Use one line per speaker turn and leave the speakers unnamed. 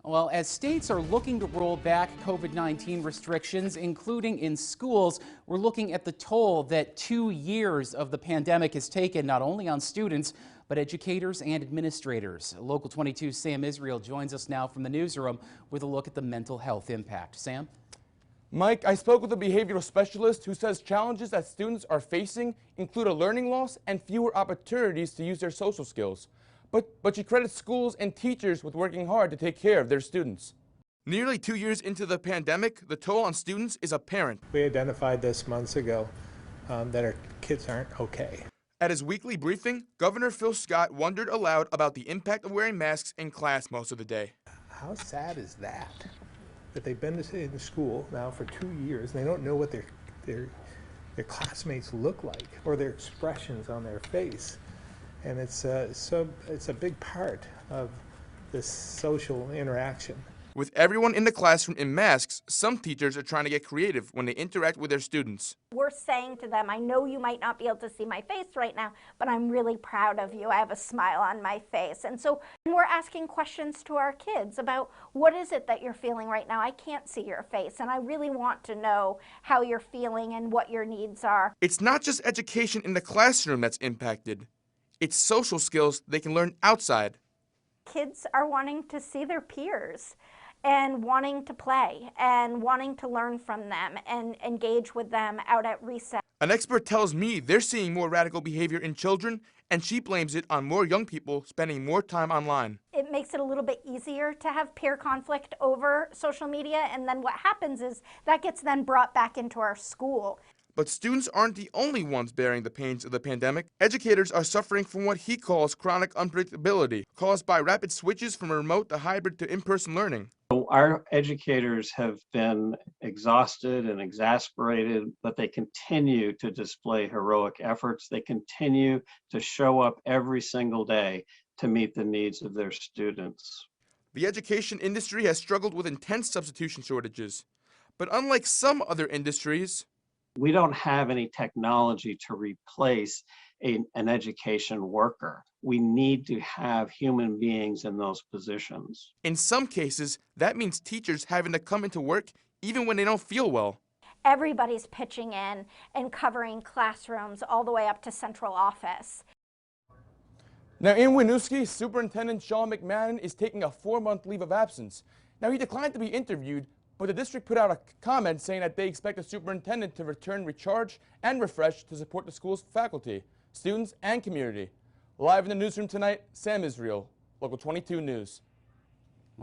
Well, as states are looking to roll back COVID-19 restrictions, including in schools, we're looking at the toll that 2 years of the pandemic has taken not only on students, but educators and administrators. Local 22's Sam Israel joins us now from the newsroom with a look at the mental health impact. Sam?
Mike, I spoke with a behavioral specialist who says challenges that students are facing include a learning loss and fewer opportunities to use their social skills. But she credits schools and teachers with working hard to take care of their students. Nearly 2 years into the pandemic, the toll on students is apparent.
We identified this months ago that our kids aren't okay.
At his weekly briefing, Governor Phil Scott wondered aloud about the impact of wearing masks in class most of the day.
How sad is that? That they've been in school now for 2 years and they don't know what their classmates look like or their expressions on their face. And it's a big part of this social interaction.
With everyone in the classroom in masks, some teachers are trying to get creative when they interact with their students.
We're saying to them, I know you might not be able to see my face right now, but I'm really proud of you. I have a smile on my face. And so we're asking questions to our kids about what is it that you're feeling right now? I can't see your face, and I really want to know how you're feeling and what your needs are.
It's not just education in the classroom that's impacted. It's social skills they can learn outside.
Kids are wanting to see their peers and wanting to play and wanting to learn from them and engage with them out at recess.
An expert tells me they're seeing more radical behavior in children, and she blames it on more young people spending more time online.
It makes it a little bit easier to have peer conflict over social media, and then what happens is that gets then brought back into our school.
But students aren't the only ones bearing the pains of the pandemic. Educators are suffering from what he calls chronic unpredictability, caused by rapid switches from remote to hybrid to in-person learning.
Our educators have been exhausted and exasperated, but they continue to display heroic efforts. They continue to show up every single day to meet the needs of their students.
The education industry has struggled with intense substitution shortages. But unlike some other industries,
we don't have any technology to replace an education worker. We need to have human beings in those positions.
In some cases, that means teachers having to come into work even when they don't feel well.
Everybody's pitching in and covering classrooms all the way up to central office.
Now in Winooski, Superintendent Sean McMahon is taking a 4-month leave of absence. Now he declined to be interviewed, but the district put out a comment saying that they expect the superintendent to return recharged and refreshed to support the school's faculty, students, and community. Live in the newsroom tonight, Sam Israel, Local 22 News.